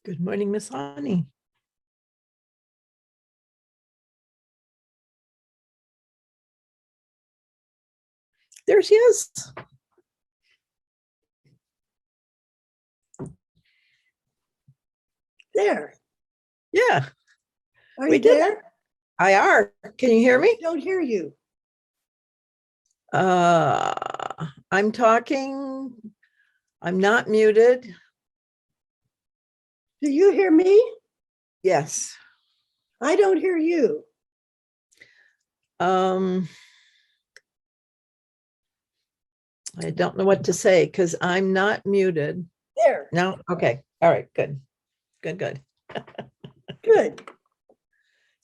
Good morning, Miss Honey. There she is. There. Yeah, Are we you did there? I are. Can you hear me? Don't hear you. I'm talking. I'm not muted. Do you hear me? Yes. I don't hear you. I don't know what to say because I'm not muted. There. No. Okay. All right. Good. Good. Good. Good.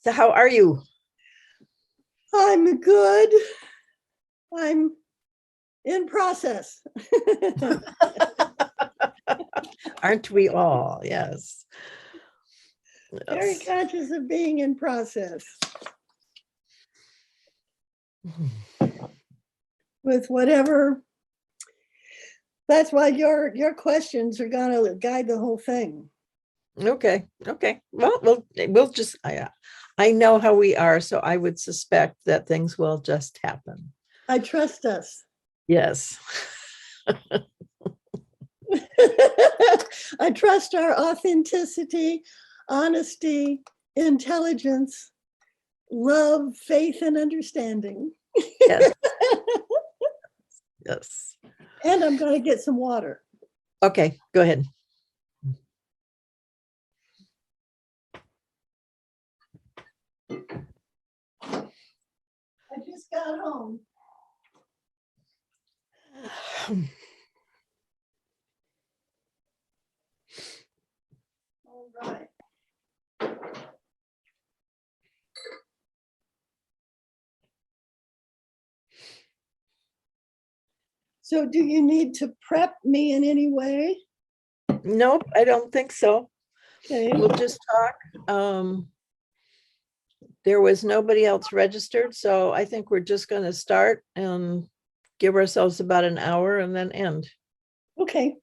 So how are you? I'm good. I'm in process. Aren't we all? Yes. Very Yes. conscious of being in process with whatever. That's why your questions are going to guide the whole thing. Okay. Okay. Well, we'll just. I know how we are, so I would suspect that things will just happen. I trust us. Yes. I trust our authenticity, honesty, intelligence, love, faith, and understanding. Yes. Yes. And I'm going to get some water. Okay. Go ahead. I just got home. All right. So do you need to prep me in any way? Nope, I don't think so. Okay. We'll just talk. There was nobody else registered, so I think we're just going to start and give ourselves about an hour and then end. Okay.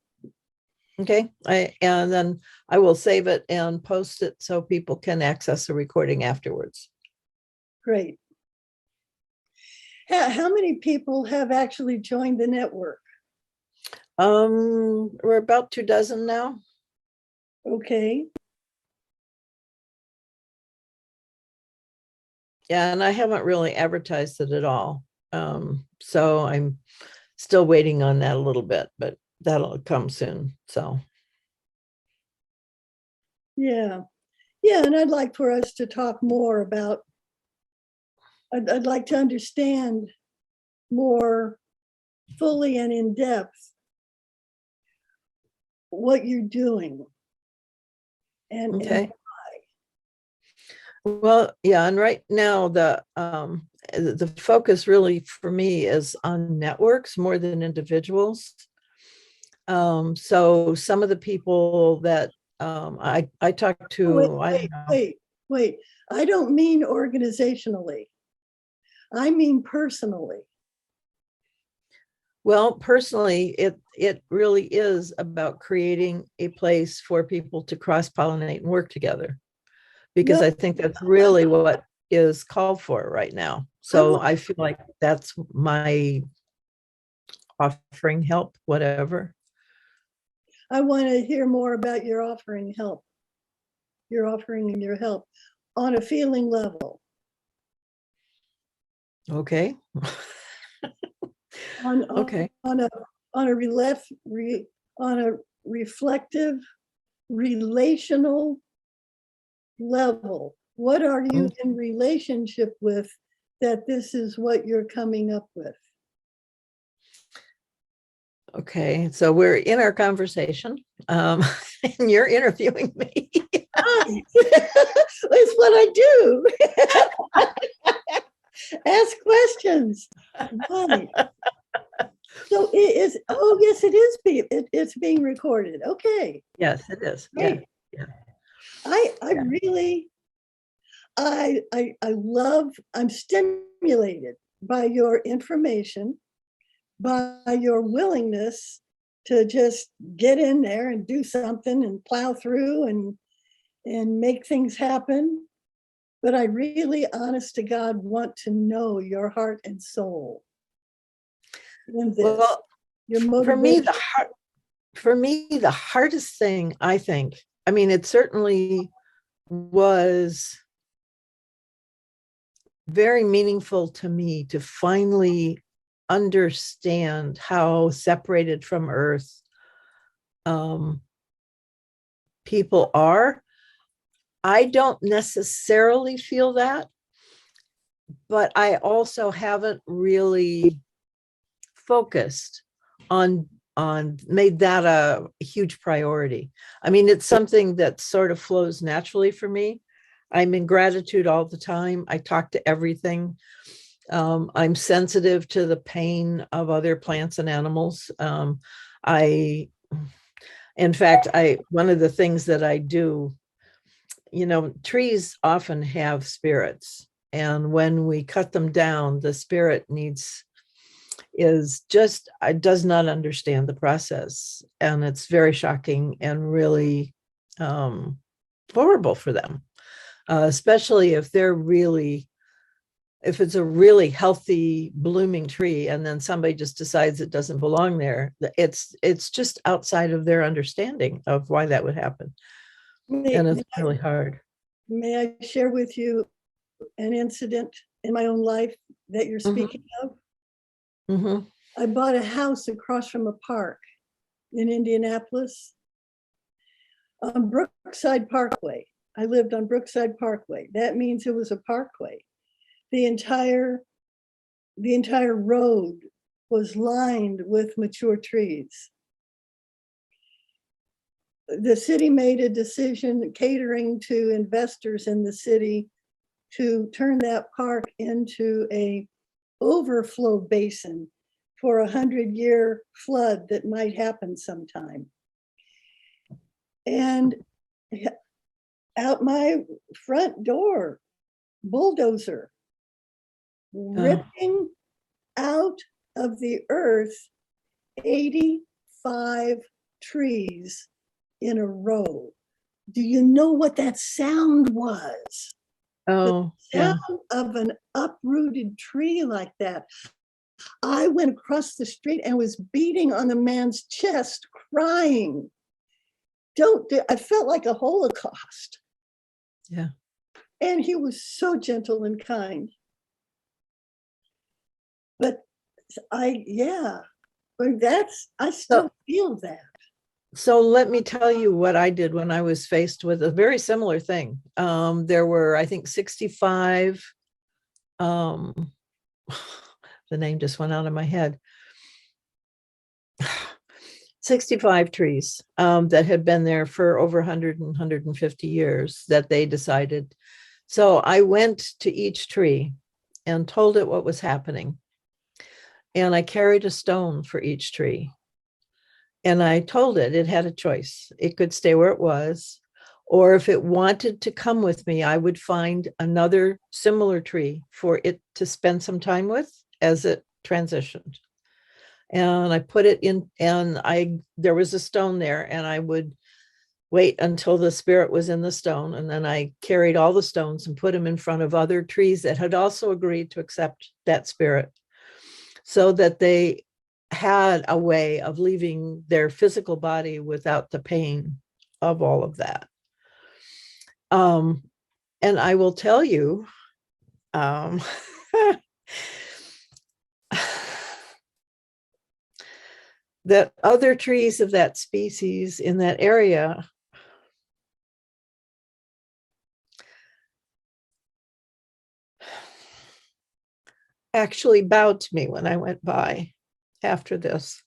Okay. And then I will save it and post it so people can access the recording afterwards. Great. How many people have actually joined the network? We're about 24 now. Okay. Yeah, and I haven't really advertised it at all. So I'm still waiting on that a little bit, but that'll come soon. So Yeah. Yeah. And I'd like for us to talk more about, I'd like to understand more fully and in depth what you're doing. And okay. Well, yeah, and right now the focus really for me is on networks more than individuals. So some of the people that I talked to, wait. I don't mean organizationally. I mean personally. Well, personally, it really is about creating a place for people to cross-pollinate and work together, because No, I think that's really what is called for right now. So I feel like that's my offering help, whatever. I want to hear more about your offering help. Your offering and your help on a feeling level. Okay. Okay. On a reflective, relational level. What are you in relationship with that this is what you're coming up with? Okay, so we're in our conversation, and you're interviewing me. That's what I do. Ask questions. Right. So it is. Oh, yes, it is. It's being recorded. Okay. Yes, it is. Great. Yeah. I really, I love. I'm stimulated by your information, by your willingness to just get in there and do something and plow through and make things happen. But I really, honest to God, want to know your heart and soul in this. Well, Your for me, motivation. the hardest thing, I think, I mean, it certainly was very meaningful to me to finally understand how separated from Earth people are. I don't necessarily feel that, but I also haven't really focused on made that a huge priority. I mean, it's something that sort of flows naturally for me. I'm in gratitude all the time. I talk to everything. I'm sensitive to the pain of other plants and animals. I, in fact, one of the things that I do, trees often have spirits, and when we cut them down, the spirit does not understand the process, and it's very shocking and really horrible for them, especially if it's a really healthy blooming tree and then somebody just decides it doesn't belong there. It's just outside of their understanding of why that would happen. And it's really hard. May I share with you an incident in my own life that you're speaking of? Mm-hmm. I bought a house across from a park in Indianapolis on Brookside Parkway. I lived on Brookside Parkway. That means it was a parkway. The entire road was lined with mature trees. The city made a decision, catering to investors in the city, to turn that park into a overflow basin for a 100-year flood that might happen sometime. And out my front door, bulldozer, ripping out of the earth 85 trees in a row. Do you know what that sound was? Oh, the sound of an uprooted tree like that. I went across the street and was beating on the man's chest, crying. I felt like a Holocaust. Yeah. And he was so gentle and kind. But I still feel that. So let me tell you what I did when I was faced with a very similar thing. There were, I think, 65, the name just went out of my head, 65 trees that had been there for over 100 and 150 years that they decided. So I went to each tree and told it what was happening. And I carried a stone for each tree. And I told it had a choice. It could stay where it was, or if it wanted to come with me, I would find another similar tree for it to spend some time with as it transitioned. And I put it in, and there was a stone there, and I would wait until the spirit was in the stone. And then I carried all the stones and put them in front of other trees that had also agreed to accept that spirit, so that they had a way of leaving their physical body without the pain of all of that. And I will tell you, that other trees of that species in that area actually bowed to me when I went by after this.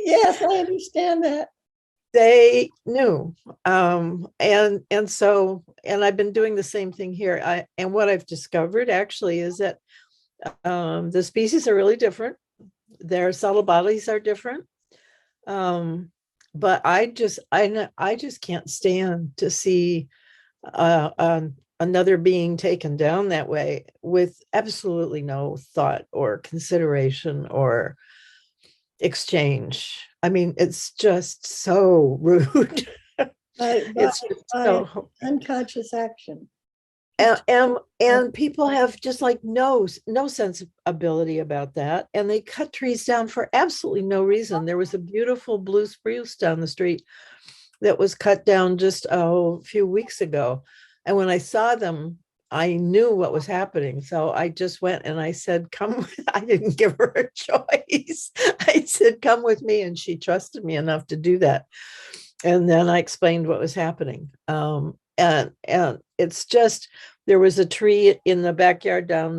Yes, I understand that. They knew. And I've been doing the same thing here. And what I've discovered actually is that the species are really different. Their subtle bodies are different. But I just can't stand to see another being taken down that way with absolutely no thought or consideration or exchange. I mean, it's just so rude. by, It's just by so, unconscious action. and people have just like no sensibility about that, and they cut trees down for absolutely no reason. There was a beautiful blue spruce down the street that was cut down just a few weeks ago, and when I saw them, I knew what was happening. So I just went and I said, come. I didn't give her a choice. I said, come with me. And she trusted me enough to do that. And then I explained what was happening. And it's just, there was a tree in the backyard down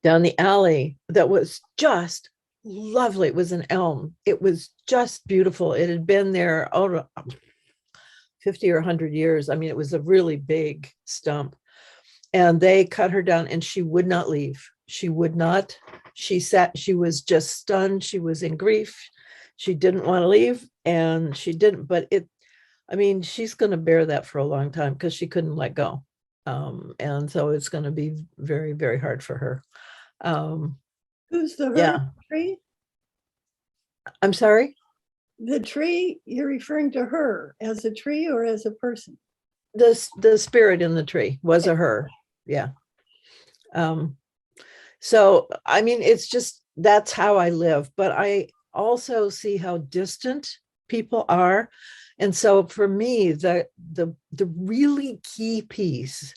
the alley that was just lovely. It was an elm. It was just beautiful. It had been there 50 or 100 years. I mean, it was a really big stump, and they cut her down, and she would not leave. She would not. She was just stunned. She was in grief. She didn't want to leave, and she didn't. But I mean, she's going to bear that for a long time because she couldn't let go. And so it's going to be very, very hard for her. Who's the Yeah. tree? I'm sorry? The tree, you're referring to her as a tree or as a person? The spirit in the tree was a her. Yeah. So, I mean, it's just, that's how I live, but I also see how distant people are. And so for me, the really key piece,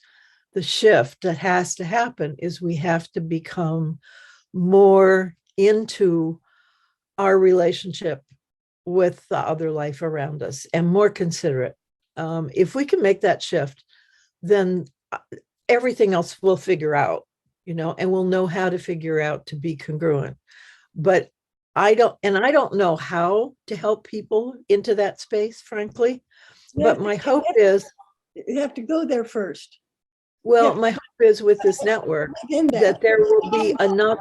the shift that has to happen, is we have to become more into our relationship with the other life around us and more considerate. If we can make that shift, then everything else we'll figure out, and we'll know how to figure out to be congruent. But I don't know how to help people into that space, frankly. But my hope is, you have to go there first. well, my hope is with this network that there will be enough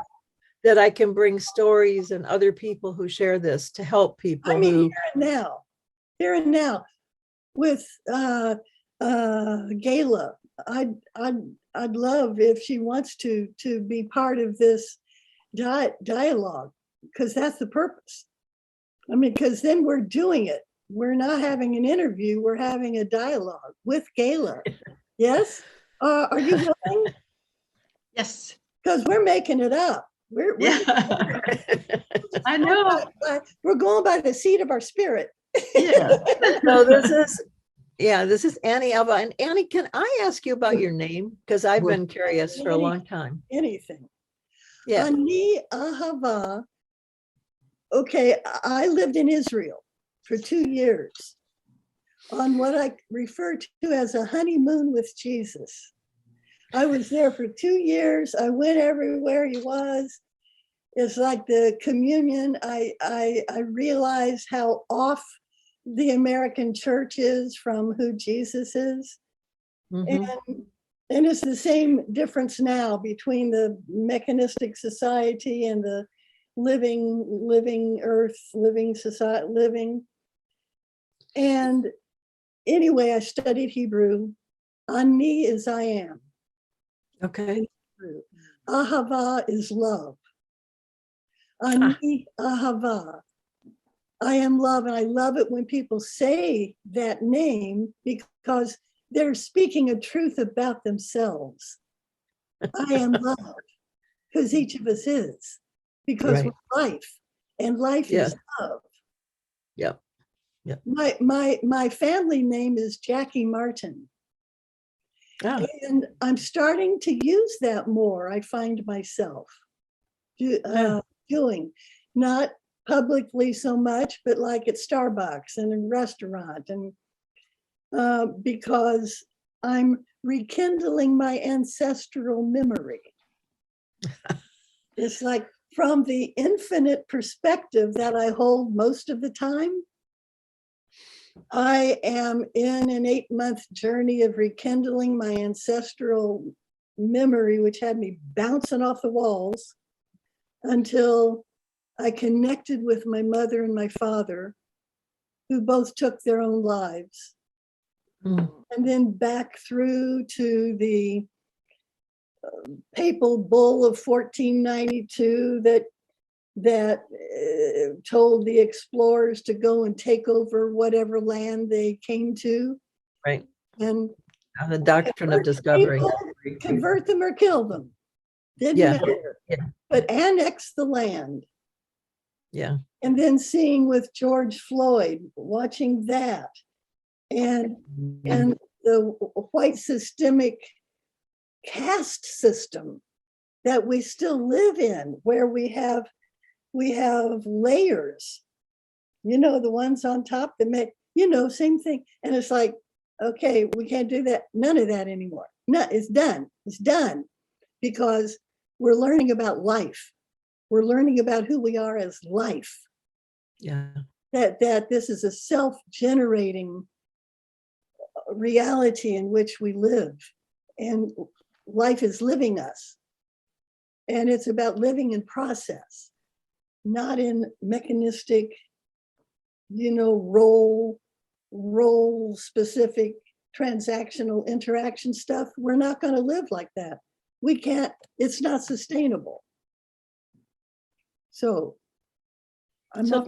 that I can bring stories and other people who share this to help people. I mean, here and now, with Gayla, I'd love if she wants to be part of this dialogue, because that's the purpose. I mean, because then we're doing it. We're not having an interview. We're having a dialogue with Gayla. Yes? Are you willing? Yes. Because we're making it up. I know. We're going by the seat of our spirit. Yeah. So this is Annie Ahavah. And Annie, can I ask you about your name? Because I've been curious for a long time. Anything. Yeah. Ani Ahavah. Okay, I lived in Israel for 2 years on what I refer to as a honeymoon with Jesus. I was there for 2 years. I went everywhere he was. It's like the communion. I realized how off the American church is from who Jesus is. Mm-hmm. And it's the same difference now between the mechanistic society and the living earth, living society, living. And anyway, I studied Hebrew. Ani is I am. Okay. Ahavah is love. Ani Ahavah. I am love. And I love it when people say that name, because they're speaking a truth about themselves. I am love, because each of us is, because we're life, and life is love. Yeah. Yeah. My family name is Jackie Martin. Oh. And I'm starting to use that more. I find myself doing, not publicly so much, but like at Starbucks and in a restaurant, and because I'm rekindling my ancestral memory. It's like from the infinite perspective that I hold most of the time. I am in an 8-month journey of rekindling my ancestral memory, which had me bouncing off the walls until I connected with my mother and my father, who both took their own lives. Mm. And then back through to the papal bull of 1492 that that told the explorers to go and take over whatever land they came to. Right. And The doctrine of discovery. convert them or kill them. Didn't Yeah. matter. Yeah. But annex the land. Yeah. And then seeing with George Floyd, watching that, and the white systemic caste system that we still live in, where we have layers, the ones on top that make, same thing. And it's like, okay, we can't do that. None of that anymore. No, it's done. It's done because we're learning about life. We're learning about who we are as life. Yeah. That this is a self-generating reality in which we live, and life is living us. And it's about living in process, not in mechanistic, role specific transactional interaction stuff. We're not going to live like that. We can't, it's not sustainable. So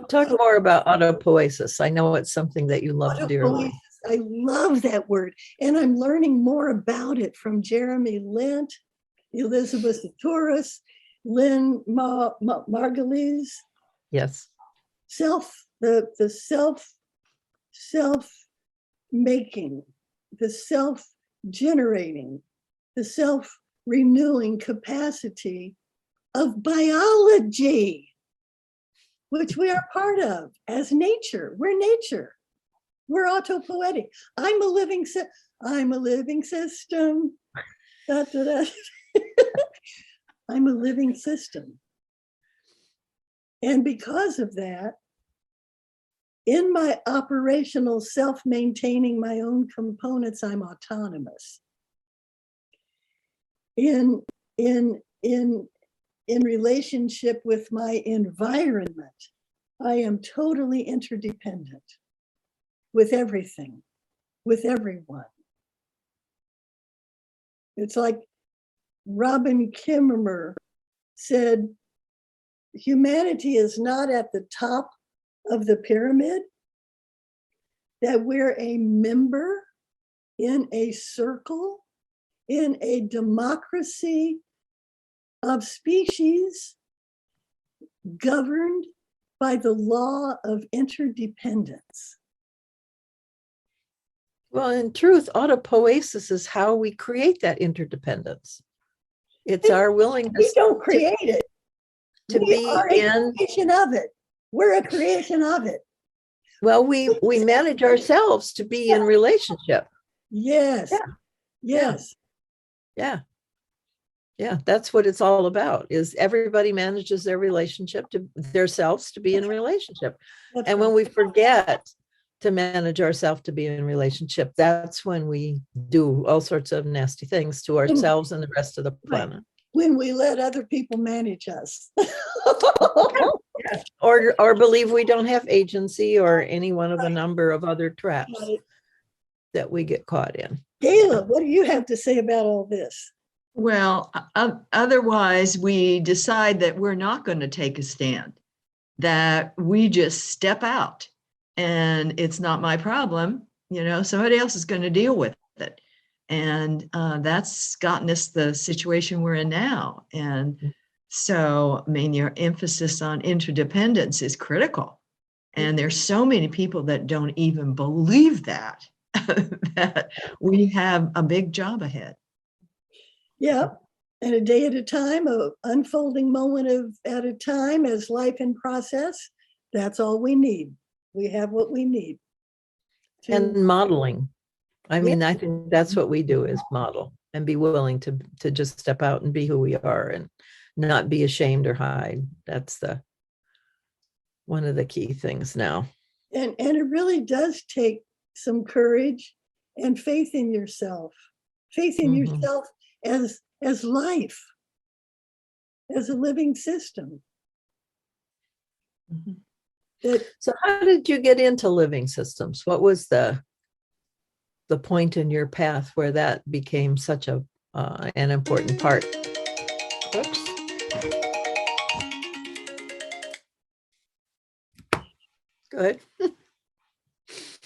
talk more about autopoiesis. I know it's something that you love dearly. I love that word. And I'm learning more about it from Jeremy Lent, Elizabeth Touris, Lynn Margulies. Yes. The self-making, the self-generating, the self-renewing capacity of biology, which we are part of as nature. We're nature. We're autopoietic. I'm a living system. Da, da, da. I'm a living system. And because of that, in my operational self-maintaining my own components, I'm autonomous. In relationship with my environment, I am totally interdependent with everything, with everyone. It's like Robin Kimmerer said, humanity is not at the top of the pyramid, that we're a member in a circle, in a democracy of species governed by the law of interdependence. Well, in truth, autopoiesis is how we create that interdependence. It's our willingness. We don't create it. To we be are a creation of it. We're a creation of it. Well, we manage ourselves to be in relationship. Yes. Yeah. Yes. Yeah. Yeah. That's what it's all about, is everybody manages their relationship to themselves to be in relationship. That's and right. when we forget to manage ourselves to be in relationship, that's when we do all sorts of nasty things to ourselves and the rest of the planet. When we let other people manage us. Or believe we don't have agency, or any one of a number of other traps that we get caught in. Gayla, what do you have to say about all this? Well, otherwise we decide that we're not going to take a stand, that we just step out and it's not my problem. Somebody else is going to deal with it. And that's gotten us the situation we're in now. And so, your emphasis on interdependence is critical. And there's so many people that don't even believe that, that we have a big job ahead. Yeah. And a day at a time, an unfolding moment at a time, as life in process, that's all we need. We have what we need. And modeling. I mean, I think that's what we do, is model and be willing to just step out and be who we are and not be ashamed or hide. That's one of the key things now. And it really does take some courage and faith in yourself. Faith in yourself as life, as a living system. So how did you get into living systems? What was the point in your path where that became such an important part? Oops. Good.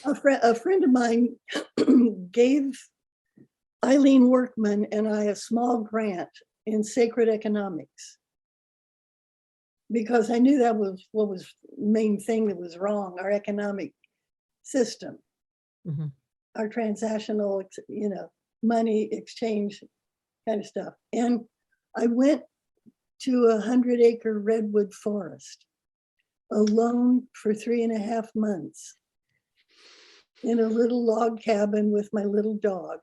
A friend of mine gave Eileen Workman and I a small grant in sacred economics because I knew that was what was the main thing that was wrong, our economic system, Mhm. our transactional, money exchange kind of stuff. And I went to a 100-acre redwood forest alone for 3.5 months in a little log cabin with my little dog,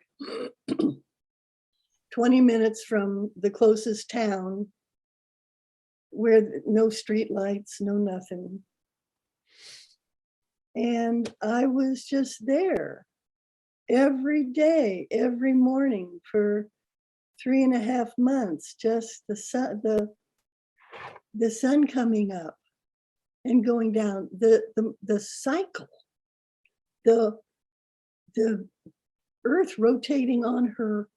20 minutes from the closest town where no street lights, no nothing. And I was just there every day, every morning for 3.5 months, just the sun coming up and going down, the cycle, the earth rotating on her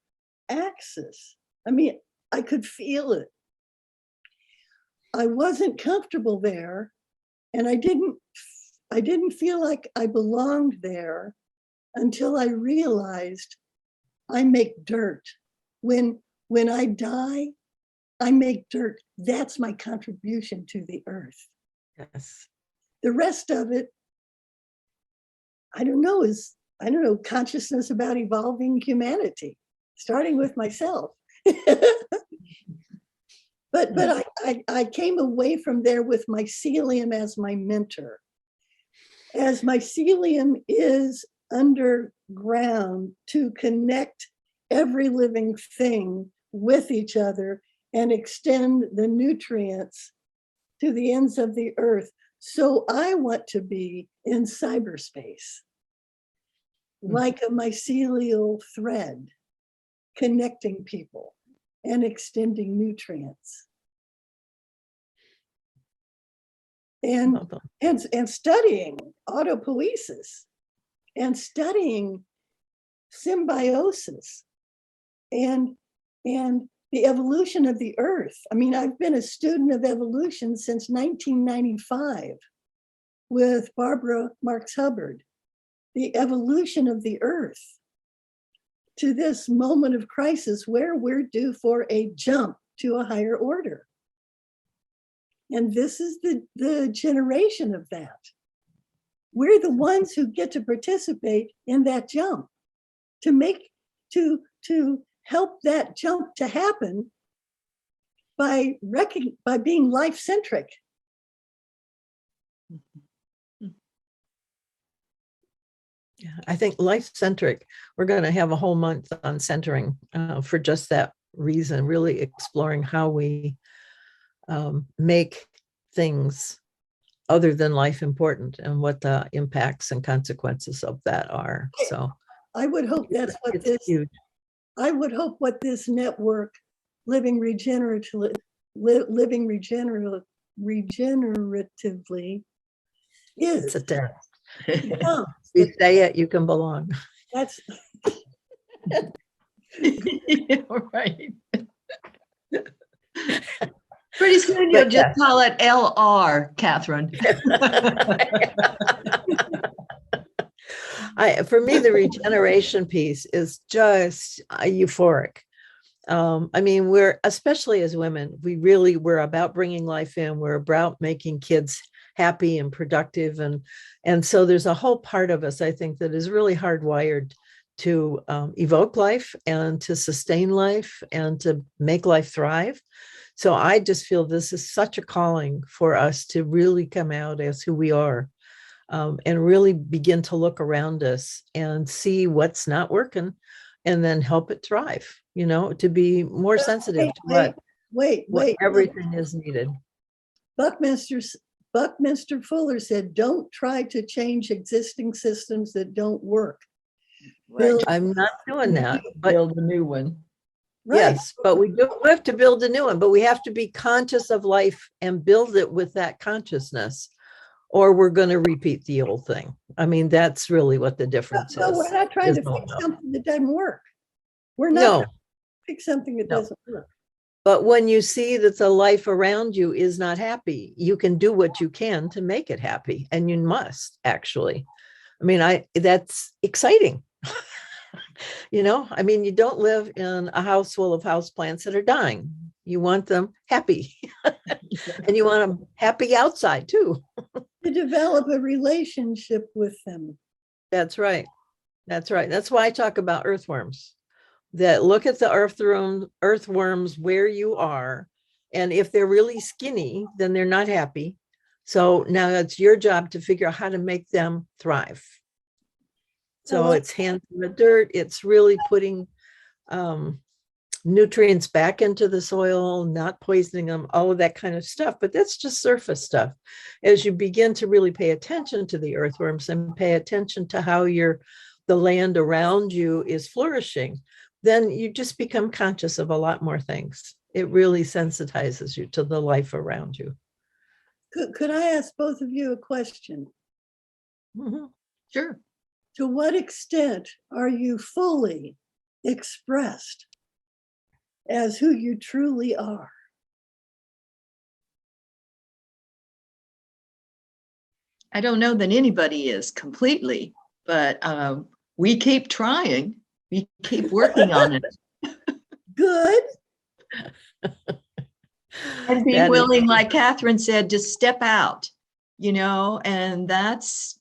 axis. I mean, I could feel it. I wasn't comfortable there, and I didn't feel like I belonged there until I realized I make dirt. When I die, I make dirt. That's my contribution to the earth. Yes. The rest of it, I don't know, consciousness about evolving humanity, starting with myself. But I came away from there with mycelium as my mentor. As mycelium is underground to connect every living thing with each other and extend the nutrients to the ends of the earth. So I want to be in cyberspace, like a mycelial thread, connecting people and extending nutrients. And studying autopoiesis and studying symbiosis and the evolution of the earth. I mean, I've been a student of evolution since 1995 with Barbara Marx Hubbard. The evolution of the earth to this moment of crisis where we're due for a jump to a higher order. And this is the generation of that. We're the ones who get to participate in that jump, to help that jump to happen by being life-centric. Yeah, I think life-centric, we're going to have a whole month on centering for just that reason, really exploring how we make things other than life important and what the impacts and consequences of that are. So I would hope that's what this, huge. I would hope what this network, living regeneratively, is. It's a test. Yeah, You say it, you can belong. that's Right. Pretty soon you'll just call it LR, Catherine. For me, the regeneration piece is just euphoric. I mean, we're, especially as women, we're about bringing life in. We're about making kids happy and productive. And so there's a whole part of us, I think, that is really hardwired to evoke life and to sustain life and to make life thrive. So I just feel this is such a calling for us to really come out as who we are, and really begin to look around us and see what's not working and then help it thrive, to be more sensitive to what everything is needed. Buckminster Fuller said, don't try to change existing systems that don't work. Right. I'm not doing that, but build a new one. Right. yes, but we do have to build a new one, but we have to be conscious of life and build it with that consciousness, or we're going to repeat the old thing. I mean, that's really what the difference is. We're not trying to fix something that doesn't work. We're not trying to fix something that doesn't work. But when you see that the life around you is not happy, you can do what you can to make it happy. And you must actually. I mean, that's exciting. I mean, you don't live in a house full of houseplants that are dying. You want them happy and you want them happy outside too. To develop a relationship with them. That's right. That's right. That's why I talk about earthworms. That look at the earthworms where you are. And if they're really skinny, then they're not happy. So now it's your job to figure out how to make them thrive. So it's hands in the dirt. It's really putting nutrients back into the soil, not poisoning them, all of that kind of stuff. But that's just surface stuff. As you begin to really pay attention to the earthworms and pay attention to how the land around you is flourishing, then you just become conscious of a lot more things. It really sensitizes you to the life around you. Could I ask both of you a question? Mm-hmm. Sure. To what extent are you fully expressed as who you truly are? I don't know that anybody is completely, but we keep trying. We keep working on it. Good. And be willing, like Catherine said, to step out, and that's,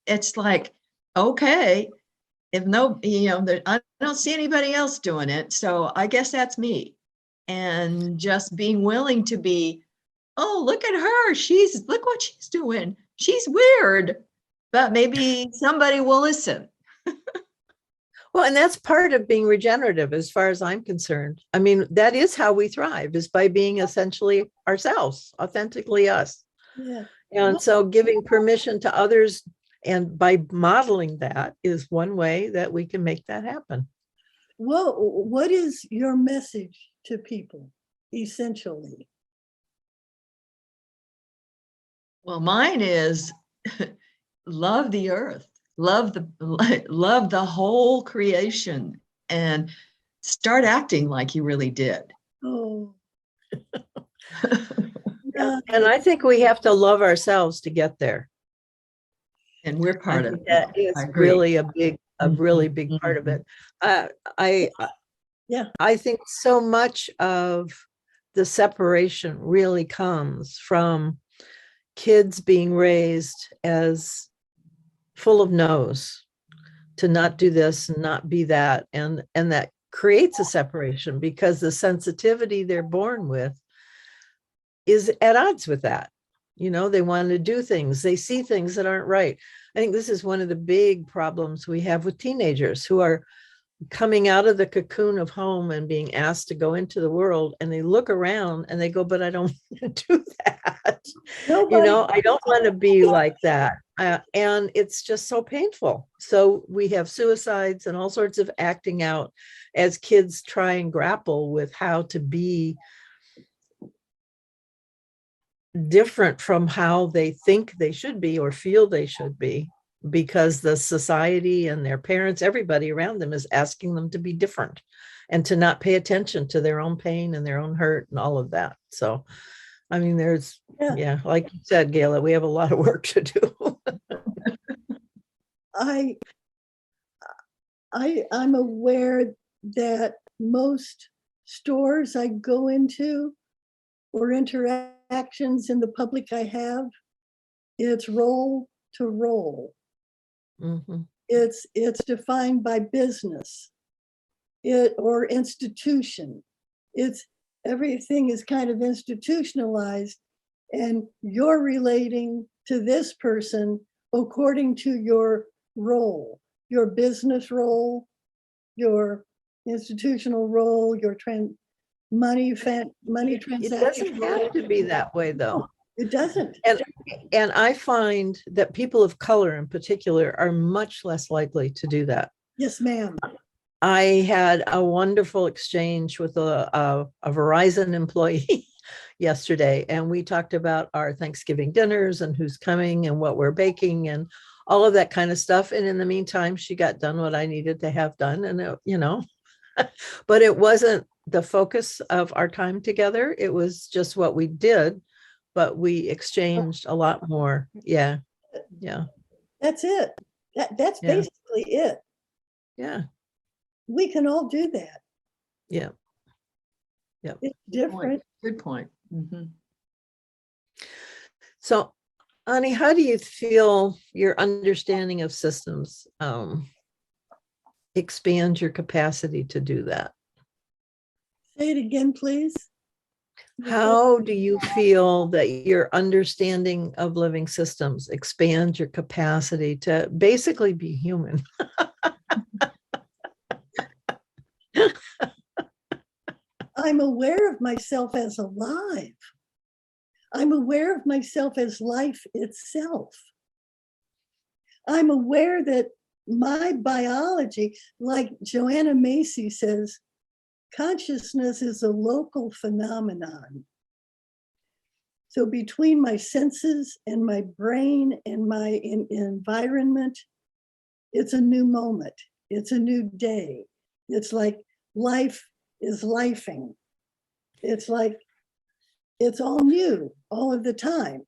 it's like, okay, if I don't see anybody else doing it. So I guess that's me. And just being willing to be, oh, look at her. Look what she's doing. She's weird, but maybe somebody will listen. Well, and that's part of being regenerative, as far as I'm concerned. I mean, that is how we thrive, is by being essentially ourselves, authentically us. Yeah. And so giving permission to others and by modeling that is one way that we can make that happen. Well, what is your message to people, essentially? Well, mine is love the earth. Love the whole creation and start acting like you really did. Oh. And I think we have to love ourselves to get there. And we're part of it. That is really a really big part of it. I think so much of the separation really comes from kids being raised as full of no's, to not do this and not be that, and that creates a separation because the sensitivity they're born with is at odds with that. They want to do things, they see things that aren't right. I think this is one of the big problems we have with teenagers who are coming out of the cocoon of home and being asked to go into the world, and they look around and they go, but I don't want to do that. I don't want to be like that. And it's just so painful. So we have suicides and all sorts of acting out as kids try and grapple with how to be different from how they think they should be or feel they should be, because the society and their parents, everybody around them, is asking them to be different and to not pay attention to their own pain and their own hurt and all of that. So, I mean, there's, like you said, Gayla, we have a lot of work to do. I'm aware that most stores I go into or interactions in the public I have, it's role to role. Mm-hmm. It's defined by business or institution. Everything is kind of institutionalized, and you're relating to this person according to your role, your business role, your institutional role, your money transaction. It doesn't have to be that way, though. It doesn't. And I find that people of color in particular are much less likely to do that. Yes, ma'am. I had a wonderful exchange with a Verizon employee yesterday, and we talked about our Thanksgiving dinners and who's coming and what we're baking and all of that kind of stuff. And in the meantime, she got done what I needed to have done. And, but it wasn't the focus of our time together. It was just what we did, but we exchanged a lot more. Yeah. Yeah. That's it. That's Yeah. basically it. Yeah. We can all do that. Yeah. It's different. Good point. Mhm. So, Ani, how do you feel your understanding of systems expands your capacity to do that? Say it again, please. How do you feel that your understanding of living systems expands your capacity to basically be human? I'm aware of myself as alive. I'm aware of myself as life itself. I'm aware that my biology, like Joanna Macy says, consciousness is a local phenomenon. So between my senses and my brain and my environment, it's a new moment. It's a new day. It's like life is lifing. It's like it's all new all of the time.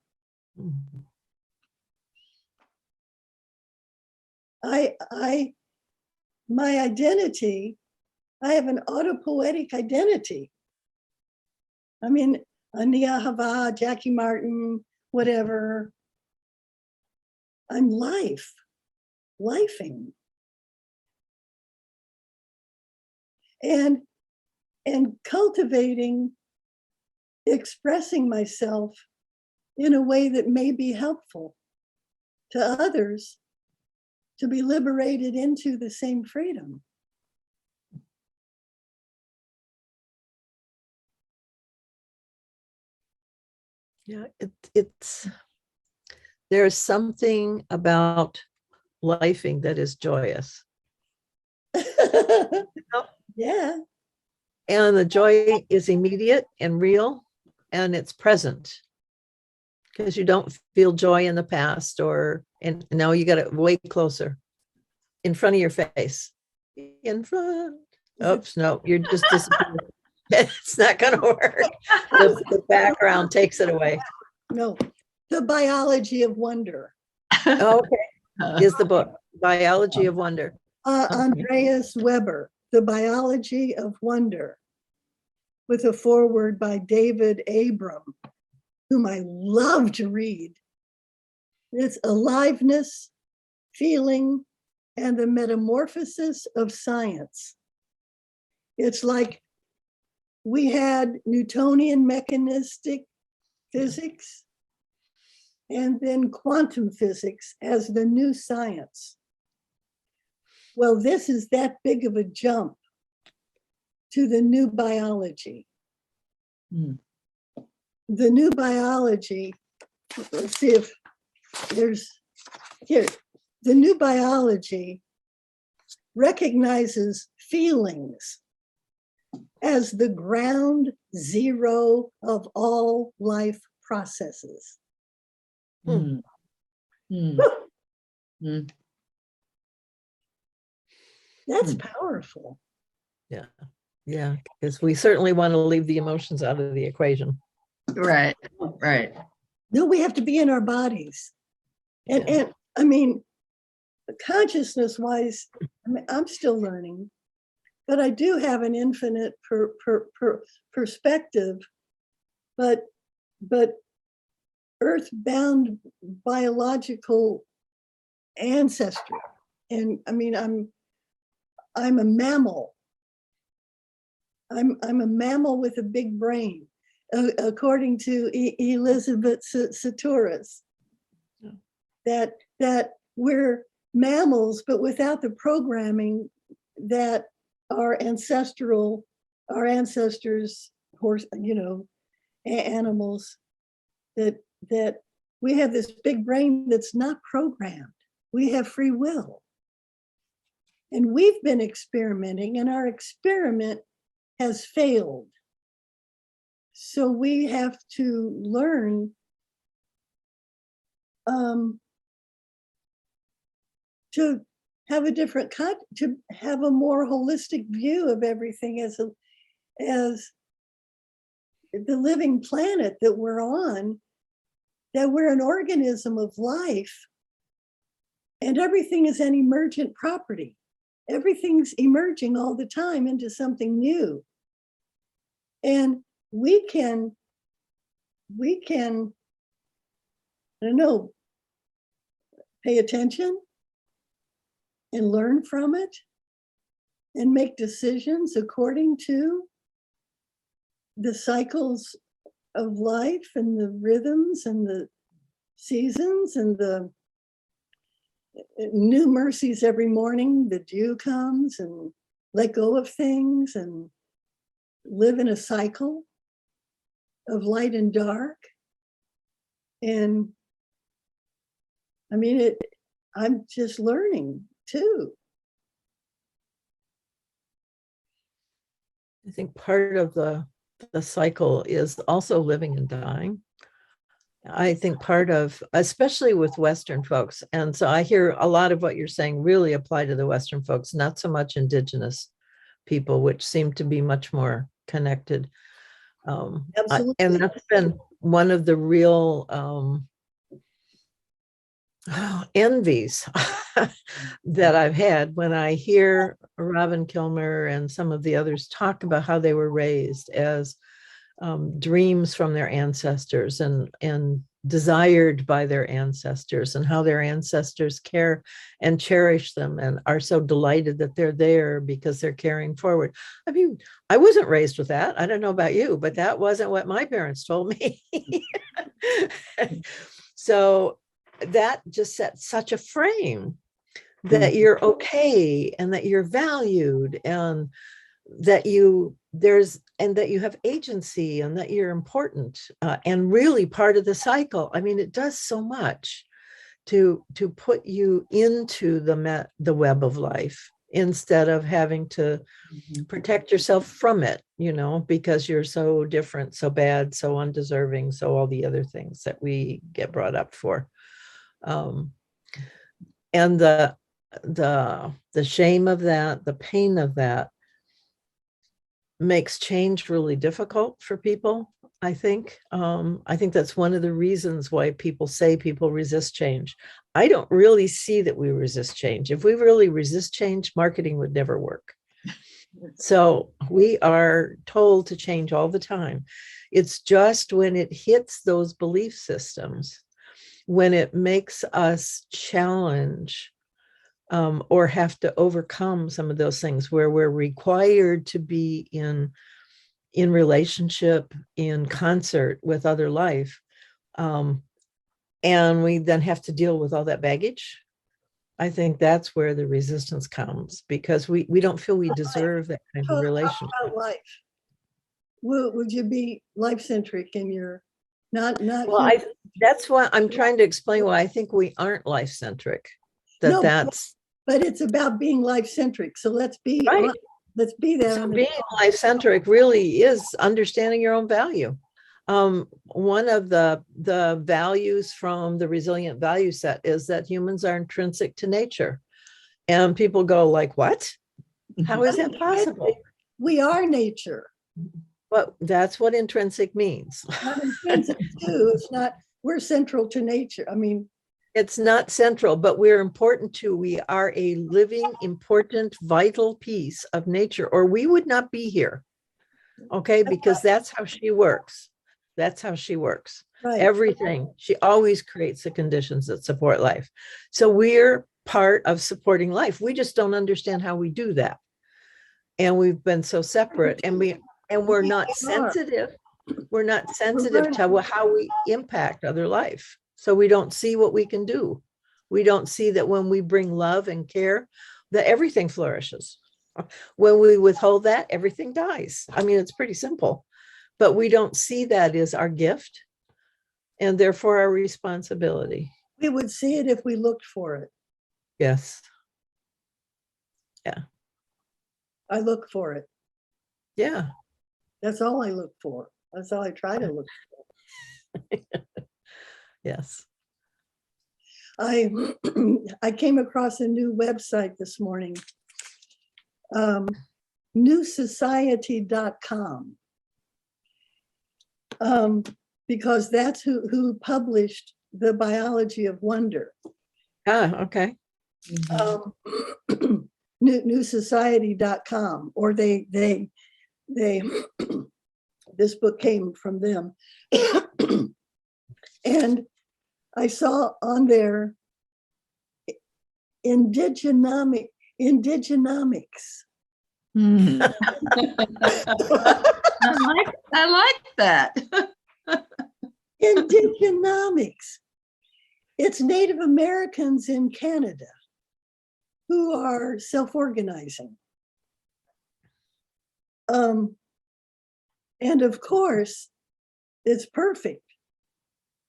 My identity, I have an autopoetic identity. I mean, Ani Ahavah, Jackie Martin, whatever. I'm lifing. And cultivating, expressing myself in a way that may be helpful to others to be liberated into the same freedom. Yeah, it's there's something about lifing that is joyous. Yeah. And the joy is immediate and real, and it's present because you don't feel joy in the past, and now you got it way closer in front of your face. In front. Oops, no, you're just disappearing. It's not going to work. The background takes it away. No, the biology of wonder. Okay, is the book Biology of Wonder. Andreas Weber, The Biology of Wonder, with a foreword by David Abram, whom I love to read. It's aliveness, feeling, and the metamorphosis of science. It's like we had Newtonian mechanistic physics and then quantum physics as the new science. Well, this is that big of a jump to the new biology. Mm. The new biology, let's see if there's here. The new biology recognizes feelings as the ground zero of all life processes. Mm. Mm. Mm. That's powerful. Yeah. Yeah. Because we certainly want to leave the emotions out of the equation. Right. Right. No, we have to be in our bodies. And I mean, consciousness wise, I'm still learning, but I do have an infinite perspective, but earthbound biological ancestry. And I mean, I'm a mammal. I'm a mammal with a big brain, according to Elizabeth Saturas. That we're mammals, but without the programming that our ancestors, horse, animals, that we have this big brain that's not programmed. We have free will. And we've been experimenting, and our experiment has failed. So we have to learn to have a different to have a more holistic view of everything as the living planet that we're on, that we're an organism of life, and everything is an emergent property. Everything's emerging all the time into something new. And we can, I don't know, pay attention and learn from it and make decisions according to the cycles of life and the rhythms and the seasons and the new mercies every morning. The dew comes, and let go of things and live in a cycle of light and dark. And I mean, I'm just learning too. I think part of the cycle is also living and dying. I think part of, especially with Western folks, and so I hear a lot of what you're saying really apply to the Western folks, not so much Indigenous people, which seem to be much more connected. Absolutely. And that's been one of the real envies that I've had when I hear Robin Kilmer and some of the others talk about how they were raised as dreams from their ancestors and desired by their ancestors, and how their ancestors care and cherish them and are so delighted that they're there because they're carrying forward. I mean, I wasn't raised with that. I don't know about you, but that wasn't what my parents told me. So that just sets such a frame that you're okay and that you're valued and that you have agency and that you're important and really part of the cycle. I mean, it does so much to put you into the web of life instead of having to protect yourself from it, because you're so different, so bad, so undeserving, so all the other things that we get brought up for. And the shame of that, the pain of that, makes change really difficult for people. I think that's one of the reasons why people say people resist change. I don't really see that we resist change. If we really resist change, marketing would never work. So we are told to change all the time. It's just when it hits those belief systems, when it makes us challenge or have to overcome some of those things where we're required to be in relationship, in concert with other life. And we then have to deal with all that baggage. I think that's where the resistance comes, because we don't feel we deserve that kind of relationship. About life. Would you be life-centric in your not Well, that's why I'm trying to explain why I think we aren't life-centric. But it's about being life-centric. So let's be right. Let's be there. So being life-centric really is understanding your own value. One of the values from the resilient value set is that humans are intrinsic to nature. And people go like, what? How is that possible? We are nature. But that's what intrinsic means. Not intrinsic too. It's not, we're central to nature. I mean, it's not central, but we're important too. We are a living, important, vital piece of nature, or we would not be here. Okay, because that's how she works. That's how she works. Right. Everything. She always creates the conditions that support life. So we're part of supporting life. We just don't understand how we do that. And we've been so separate, and we're not sensitive. We're not sensitive to how we impact other life. So we don't see what we can do. We don't see that when we bring love and care, that everything flourishes. When we withhold that, everything dies. I mean, it's pretty simple, but we don't see that as our gift and therefore our responsibility. We would see it if we looked for it. Yes. Yeah. I look for it. Yeah. That's all I look for. That's all I try to look for. Yes. I came across a new website this morning. newsociety.com, because that's who published The Biology of Wonder. Okay. Newsociety.com, or they this book came from them. And I saw on there indigenomics. Hmm. I like that. Indigenomics. It's Native Americans in Canada who are self-organizing. And of course, it's perfect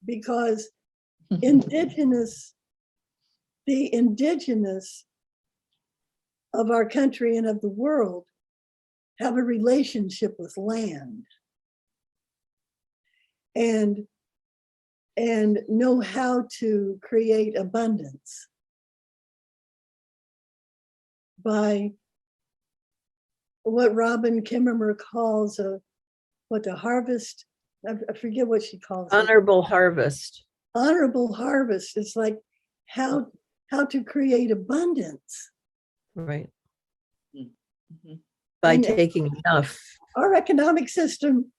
because the indigenous of our country and of the world have a relationship with land and know how to create abundance by what Robin Kimmerer calls a harvest. I forget what she calls it. Honorable harvest. Honorable harvest. It's like how to create abundance. Right. Mhm. By And taking enough. our economic system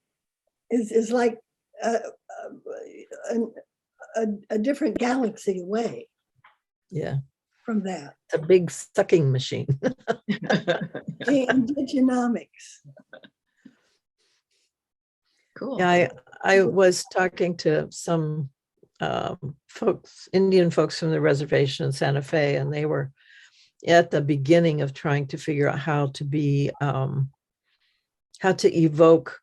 is like a different galaxy away Yeah. from that. It's a big sucking machine. The indigenomics. Cool. Yeah, I was talking to some folks, Indian folks from the reservation in Santa Fe, and they were at the beginning of trying to figure out how to be, how to evoke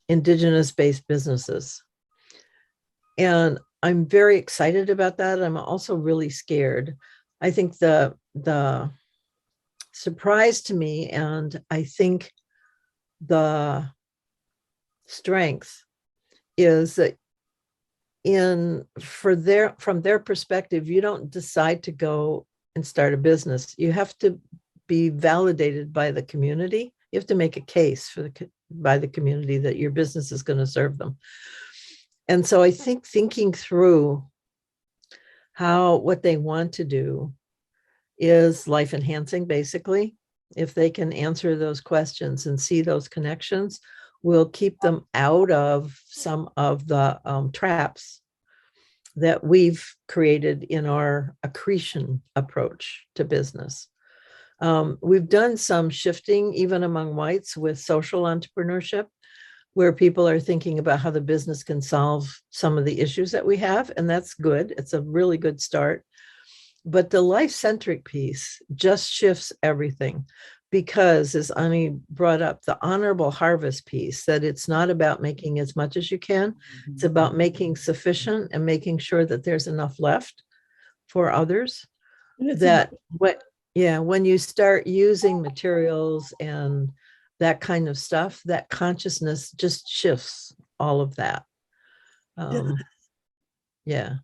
indigenous-based businesses. And I'm very excited about that. I'm also really scared. I think the surprise to me, and I think the strength, is that from their perspective, you don't decide to go and start a business. You have to be validated by the community. You have to make a case by the community that your business is going to serve them. And so I think thinking through what they want to do is life enhancing, basically. If they can answer those questions and see those connections, will keep them out of some of the traps that we've created in our accretion approach to business. We've done some shifting, even among whites, with social entrepreneurship, where people are thinking about how the business can solve some of the issues that we have, and that's good. It's a really good start. But the life-centric piece just shifts everything, because, as Ani brought up, the honorable harvest piece, that it's not about making as much as you can. It's about making sufficient and making sure that there's enough left for others. When you start using materials and that kind of stuff, that consciousness just shifts all of that. Yeah.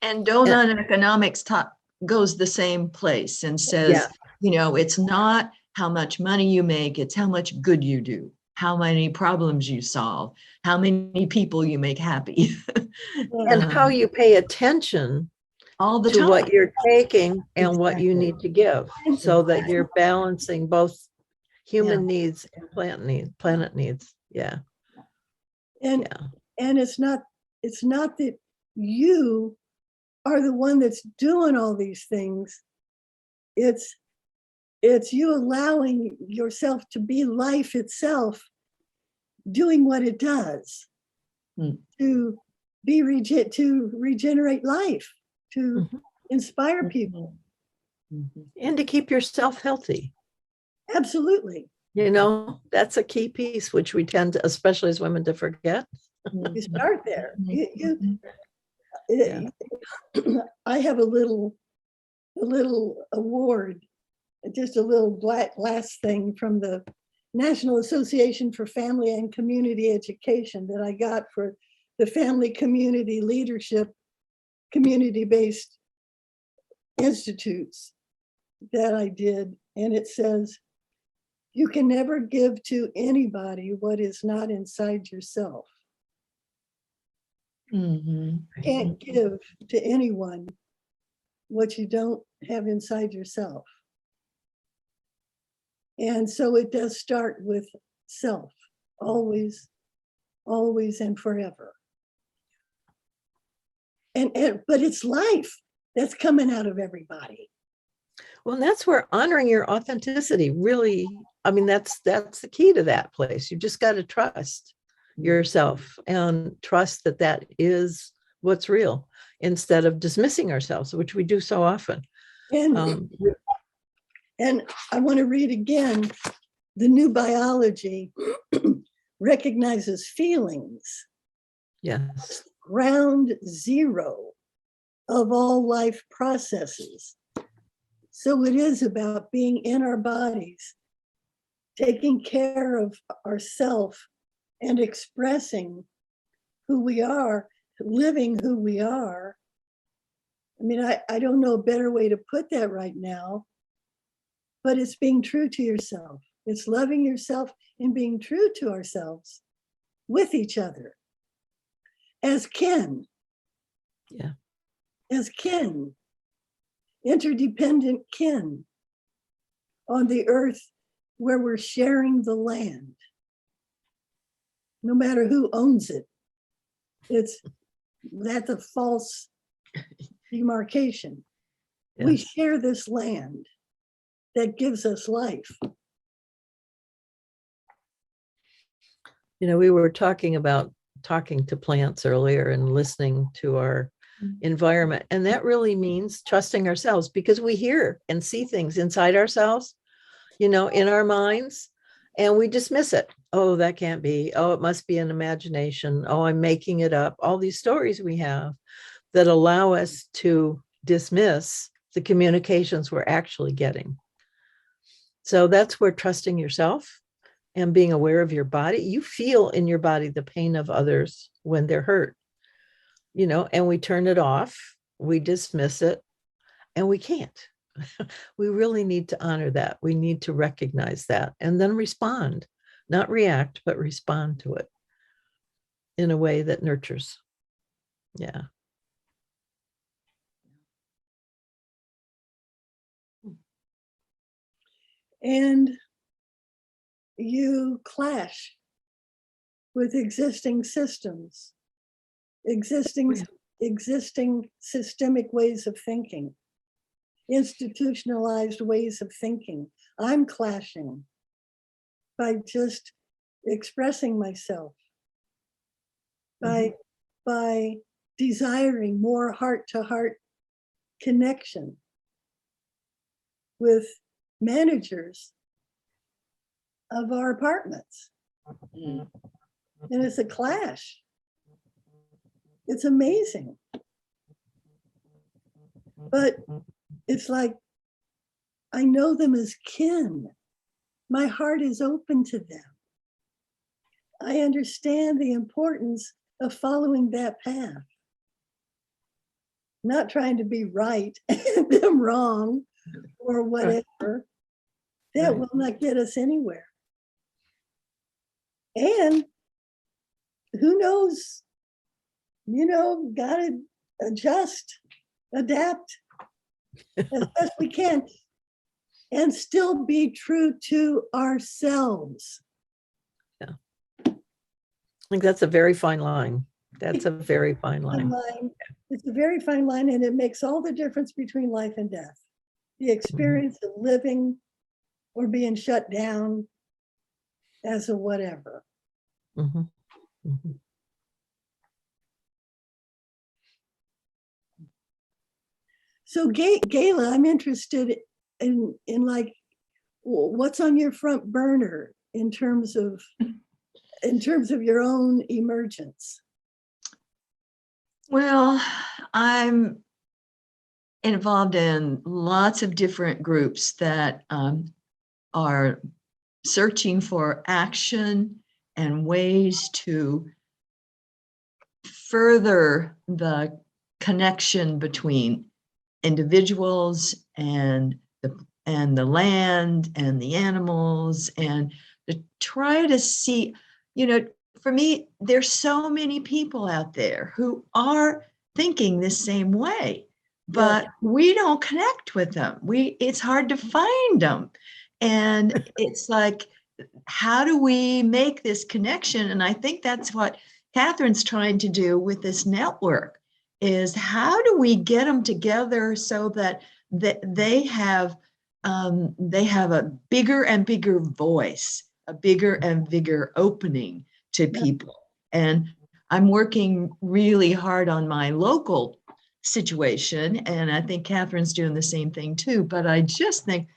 And donut economics goes the same place and says, it's not how much money you make, it's how much good you do, how many problems you solve, how many people you make happy. And how you pay attention all the to time. what you're taking and what you need to give, so that you're balancing both human needs and planet needs. Yeah. And it's not that you are the one that's doing all these things. It's you allowing yourself to be life itself, doing what it does to regenerate life, to inspire people, and to keep yourself healthy. Absolutely. That's a key piece, which we tend to, especially as women, to forget. You start there. I have a little award, just a little glass thing from the National Association for Family and Community Education that I got for the family community leadership, community-based institutes that I did And it says, you can never give to anybody what is not inside yourself. Mhm. Can't give to anyone what you don't have inside yourself. And so it does start with self, always, always and forever. But it's life that's coming out of everybody. Well, that's where honoring your authenticity really, I mean, that's the key to that place. You just got to trust yourself and trust that that is what's real instead of dismissing ourselves, which we do so often. And and I want to read again, the new biology recognizes feelings, Yes. ground zero of all life processes. So it is about being in our bodies, taking care of ourself and expressing who we are, living who we are. I mean, I don't know a better way to put that right now, but it's being true to yourself. It's loving yourself and being true to ourselves with each other as kin. Yeah. As kin, interdependent kin on the earth where we're sharing the land. No matter who owns it, that's a false demarcation. We Yes. share this land that gives us life. You know, we were talking about talking to plants earlier and listening to our environment. And that really means trusting ourselves because we hear and see things inside ourselves, you know, in our minds, and we dismiss it. Oh, that can't be. Oh, it must be an imagination. Oh, I'm making it up. All these stories we have that allow us to dismiss the communications we're actually getting. So that's where trusting yourself and being aware of your body, you feel in your body the pain of others when they're hurt, you know, and we turn it off, we dismiss it, and we can't. We really need to honor that. We need to recognize that and then respond, not react, but respond to it in a way that nurtures. Yeah. And you clash with existing systems, existing systemic ways of thinking, institutionalized ways of thinking. I'm clashing by just expressing myself, by desiring more heart-to-heart connection with managers of our apartments. And it's a clash. It's amazing. But it's like, I know them as kin. My heart is open to them. I understand the importance of following that path. Not trying to be right and them wrong or whatever. That will not get us anywhere. And who knows, you know, gotta adjust, adapt as best we can, and still be true to ourselves. Yeah. I think that's a very fine line. That's a very fine line. It's a very fine line, and it makes all the difference between life and death. The experience of living or being shut down as a whatever. Mm-hmm. Mm-hmm. So Gayla, I'm interested in like, what's on your front burner in terms of your own emergence? Well, I'm involved in lots of different groups that are searching for action and ways to further the connection between individuals and the and the land and the animals, and to try to see, for me, there's so many people out there who are thinking the same way, but we don't connect with them. It's hard to find them. And it's like, how do we make this connection? And I think that's what Catherine's trying to do with this network, is how do we get them together so that they have a bigger and bigger voice, a bigger and bigger opening to people. And I'm working really hard on my local situation, and I think Catherine's doing the same thing too. But I just think,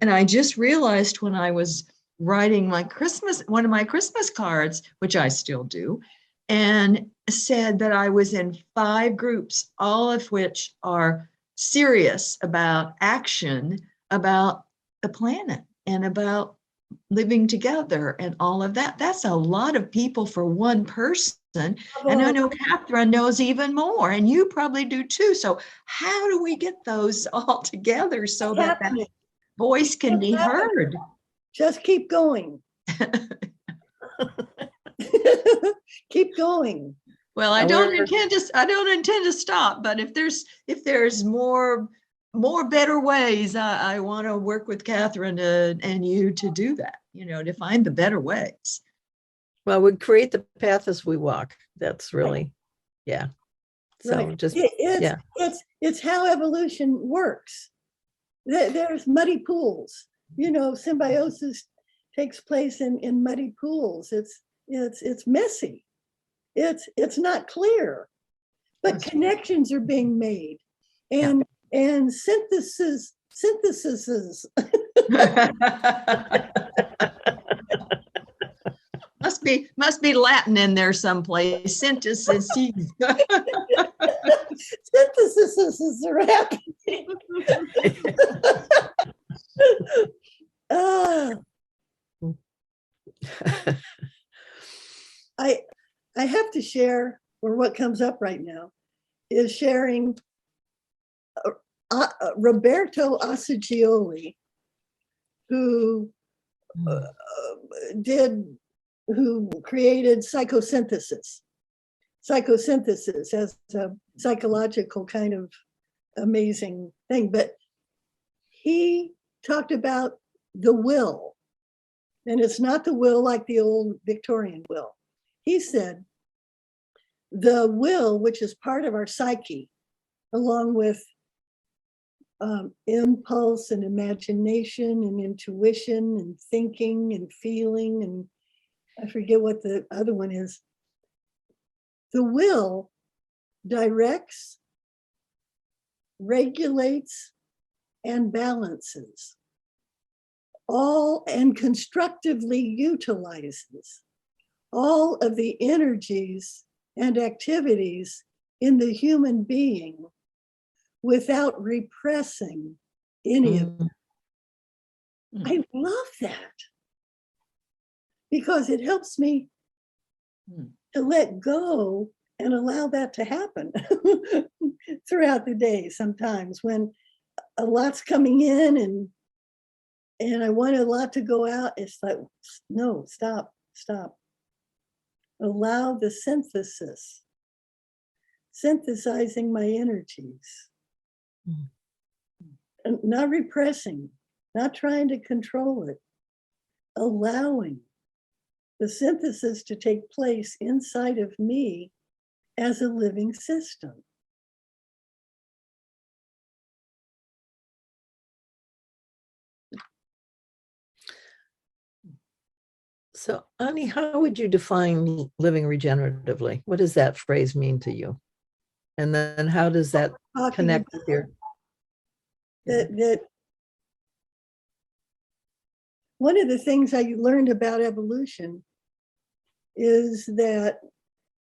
and I just realized when I was writing one of my Christmas cards, which I still do, and said that I was in 5 groups, all of which are serious about action, about the planet and about living together and all of that. That's a lot of people for one person. And I know Catherine knows even more, and you probably do too. So how do we get those all together so that voice can be heard? Just keep going. Keep going. Well, I don't intend to stop, but if there's more better ways, I want to work with Catherine and you to do that, to find the better ways. Well, we create the path as we walk. That's really, yeah. So right. just, it's how evolution works. There's muddy pools, symbiosis takes place in muddy pools. It's messy. It's not clear, but connections are being made, and synthesis. Must be Latin in there someplace. Synthesis. Synthesis are happening. I have to share, or what comes up right now is sharing Roberto Assagioli, who created psychosynthesis as a psychological kind of amazing thing. But he talked about the will, and it's not the will like the old Victorian will. He said the will, which is part of our psyche, along with impulse and imagination and intuition and thinking and feeling, and I forget what the other one is. The will directs, regulates, and balances all, and constructively utilizes all of the energies and activities in the human being without repressing any of them. I love that, because it helps me to let go and allow that to happen throughout the day. Sometimes when a lot's coming in and I want a lot to go out, it's like, no, stop. Allow the synthesizing my energies, and not repressing, not trying to control it, allowing the synthesis to take place inside of me as a living system. So, Ani, how would you define living regeneratively? What does that phrase mean to you? And then how does that connect with your... That one of the things I learned about evolution is that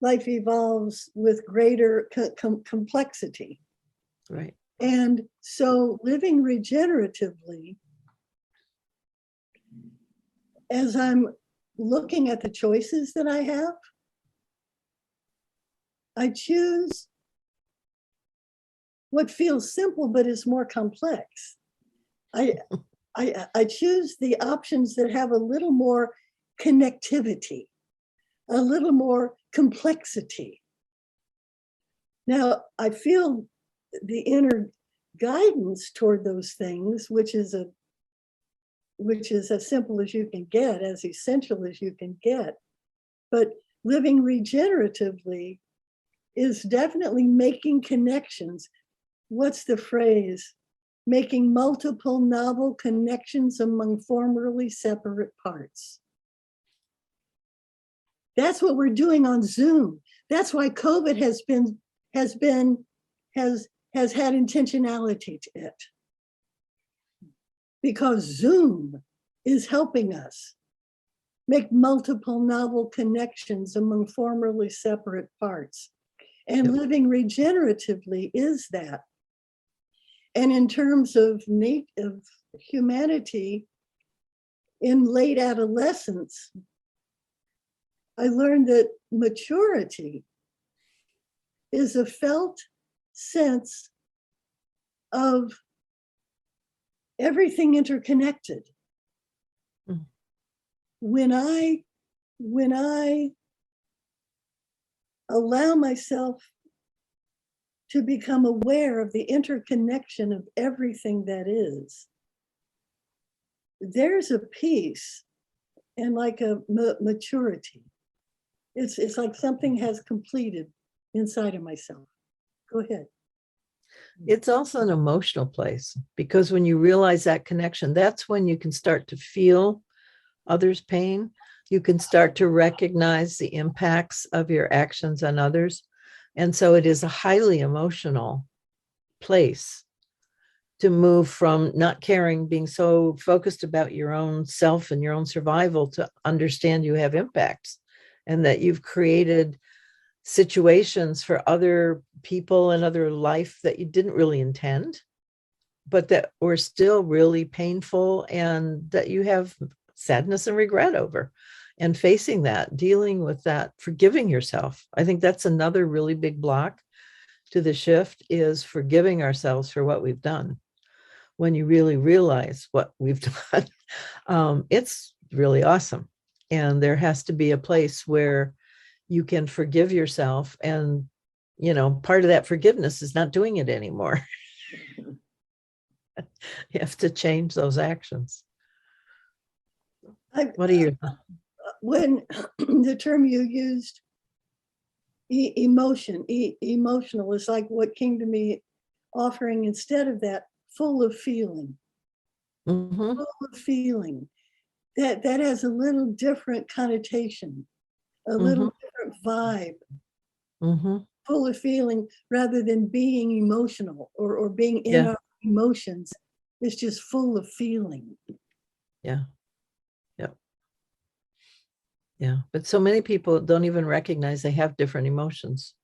life evolves with greater complexity. Right. And so living regeneratively, as I'm looking at the choices that I have, I choose what feels simple but is more complex. I choose the options that have a little more connectivity, a little more complexity. Now, I feel the inner guidance toward those things, which is as simple as you can get, as essential as you can get. But living regeneratively is definitely making connections. What's the phrase? Making multiple novel connections among formerly separate parts. That's what we're doing on Zoom. That's why COVID has had intentionality to it. Because Zoom is helping us make multiple novel connections among formerly separate parts. And living regeneratively is that. And in terms of humanity, in late adolescence, I learned that maturity is a felt sense of everything interconnected. Mm. When I allow myself to become aware of the interconnection of everything that is, there's a peace and like a maturity. It's like something has completed inside of myself. Go ahead. It's also an emotional place, because when you realize that connection, that's when you can start to feel others' pain. You can start to recognize the impacts of your actions on others. And so it is a highly emotional place to move from not caring, being so focused about your own self and your own survival, to understand you have impacts and that you've created situations for other people and other life that you didn't really intend, but that were still really painful, and that you have sadness and regret over. And facing that, dealing with that, forgiving yourself. I think that's another really big block to the shift, is forgiving ourselves for what we've done. When you really realize what we've done, it's really awesome. And there has to be a place where you can forgive yourself. And, part of that forgiveness is not doing it anymore. You have to change those actions. What are your When the term you used, emotional, is like what came to me, offering instead of that, full of feeling. Mhm. Full of feeling. That has a little different connotation, a little different vibe. Mhm. Full of feeling rather than being emotional or being in Yeah. our emotions. It's just full of feeling. Yeah. Yep. Yeah. But so many people don't even recognize they have different emotions.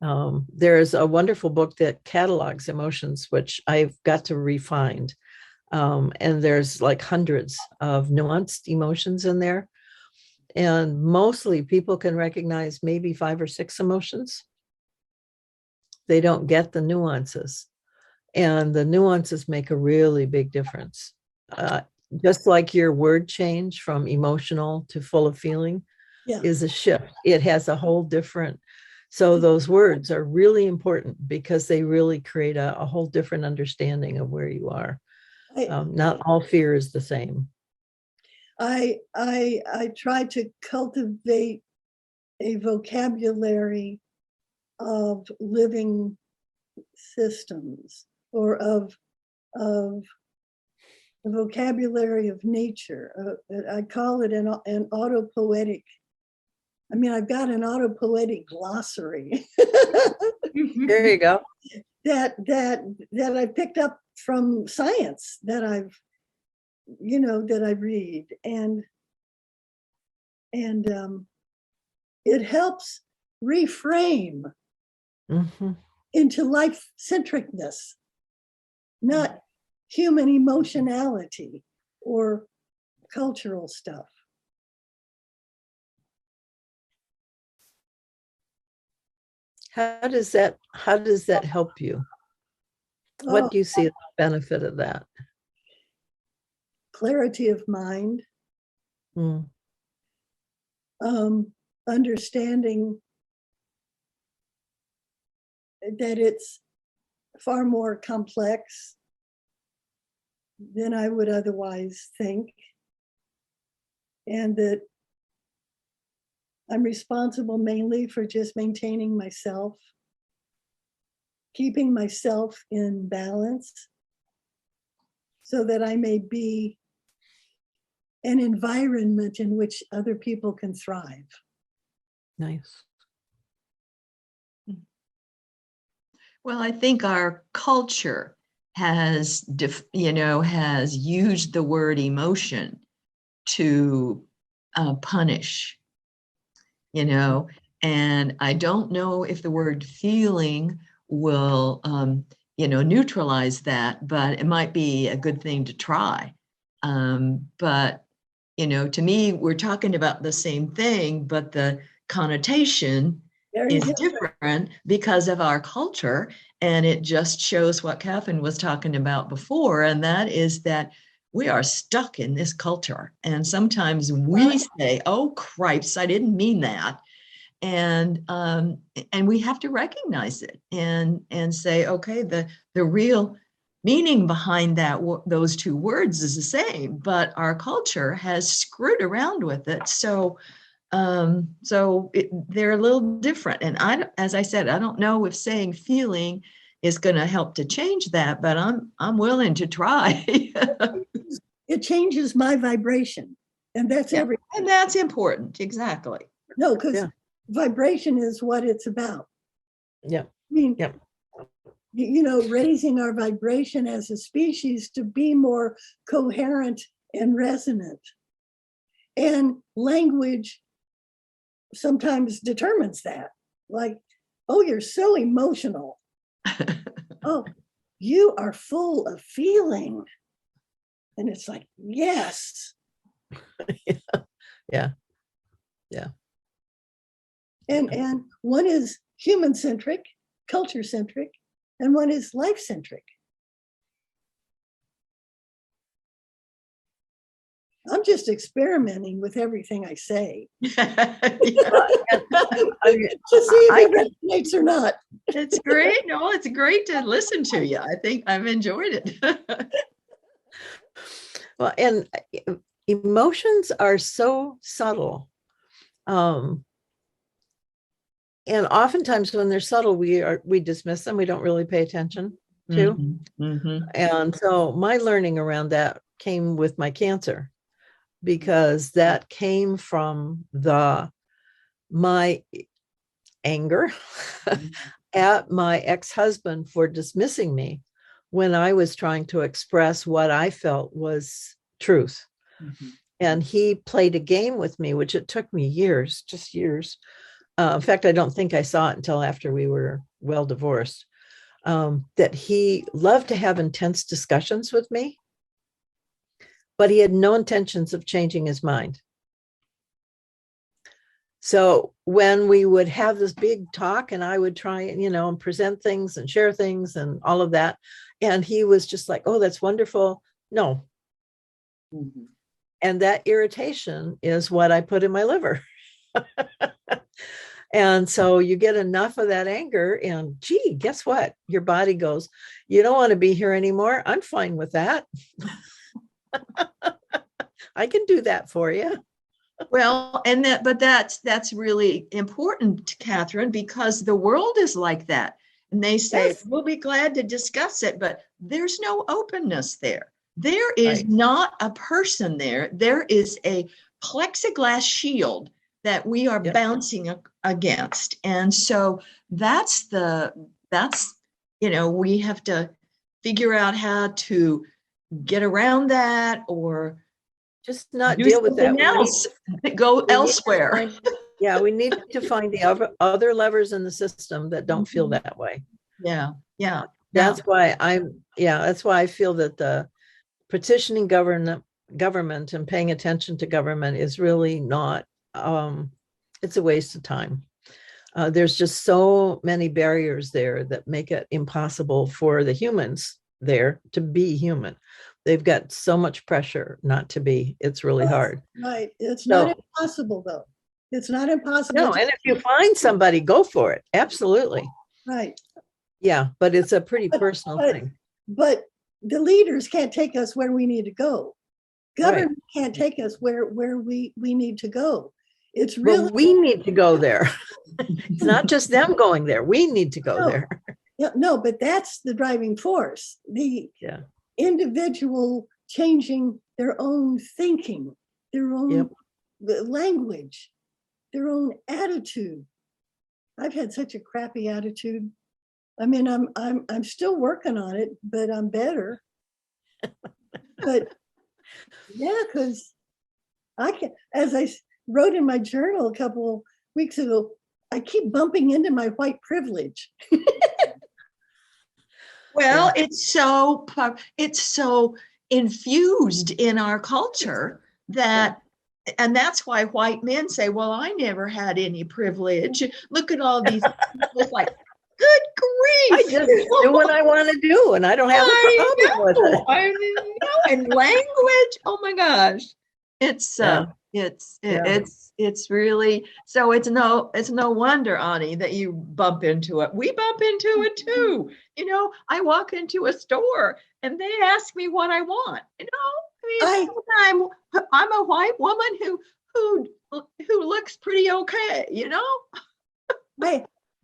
There's a wonderful book that catalogs emotions, which I've got to refine. And there's like hundreds of nuanced emotions in there. And mostly people can recognize maybe 5 or 6 emotions. They don't get the nuances. And the nuances make a really big difference. Just like your word change from emotional to full of feeling is a shift. It has a whole different, so those words are really important because they really create a whole different understanding of where you are. Not all fear is the same. I try to cultivate a vocabulary of living systems, or of a vocabulary of nature. I call it an autopoetic. I mean, I've got an autopoetic glossary. There you go. that I picked up from science, that I read, and it helps reframe into life-centricness, not human emotionality or cultural stuff. How does that help you? What Oh, do you see as the benefit of that? clarity of mind, Mm, understanding that it's far more complex than I would otherwise think, and that I'm responsible mainly for just maintaining myself, keeping myself in balance so that I may be an environment in which other people can thrive. nice. Well, I think our culture has, has used the word emotion to punish, and I don't know if the word feeling will, neutralize that, but it might be a good thing to try. But, to me, we're talking about the same thing, but the connotation Very is different. different because of our culture. And it just shows what Catherine was talking about before, and that is that we are stuck in this culture. And sometimes we say, oh, cripes, I didn't mean that. And we have to recognize it and say, okay, the real meaning behind that those two words is the same, but our culture has screwed around with it. They're a little different. And as I said, I don't know if saying feeling is going to help to change that, but I'm willing to try. It changes my vibration, and that's Yeah, everything. and that's important. Exactly. No, because Yeah. vibration is what it's about. Yeah. I mean, Yeah. raising our vibration as a species to be more coherent and resonant. And language sometimes determines that. Like, oh, you're so emotional. Oh, you are full of feeling. And it's like, yes. Yeah. Yeah. And one is human centric, culture centric, and one is life centric. I'm just experimenting with everything I say I mean, to see if I it resonates or not. It's great. No, it's great to listen to you. I think I've enjoyed it. well, and emotions are so subtle. And oftentimes when they're subtle, we dismiss them. We don't really pay attention to. And so my learning around that came with my cancer, because that came from my anger at my ex-husband for dismissing me when I was trying to express what I felt was truth. And he played a game with me, which it took me years, just years. In fact, I don't think I saw it until after we were well divorced, that he loved to have intense discussions with me, but he had no intentions of changing his mind. So when we would have this big talk and I would try, and present things and share things and all of that, and he was just like, oh, that's wonderful. No. And that irritation is what I put in my liver. And so you get enough of that anger and gee, guess what? Your body goes, you don't want to be here anymore. I'm fine with that. I can do that for you. Well, but that's really important, Catherine, because the world is like that. And they say, Yes. we'll be glad to discuss it, but there's no openness there. There is Right. not a person there. There is a plexiglass shield that we are Yep. bouncing against. And so we have to figure out how to get around that or Just not do deal with that. something else, go elsewhere. We need to find the other levers in the system that don't feel that way. Yeah. That's why I feel that the petitioning government and paying attention to government is really not, it's a waste of time. There's just so many barriers there that make it impossible for the humans there to be human. They've got so much pressure not to be. It's really hard. Right. It's not So, impossible, though. It's not impossible. no, and if you find somebody, go for it. Absolutely. Right. Yeah, but it's a pretty But- personal but- thing. But the leaders can't take us where we need to go. Right. Government can't take us where we need to go. It's Well, really we need to go there. It's not just them going there. We need to go No. there. no, but that's the driving force. The Yeah. individual changing their own thinking, their own Yep. language, their own attitude. I've had such a crappy attitude. I mean, I'm still working on it, but I'm better. But yeah, because I can, as I wrote in my journal a couple weeks ago, I keep bumping into my white privilege. Well, it's so infused in our culture that, and that's why white men say, well, I never had any privilege. Look at all these people. It's like, good I grief. just do what I want to do, and I don't have a problem with it. I know, and language. Oh my gosh, it's Yeah. it's really, so it's no wonder, Ani, that you bump into it. We bump into it too. You know, I walk into a store and they ask me what I want. You know, I mean, I'm a white woman who looks pretty okay. You know.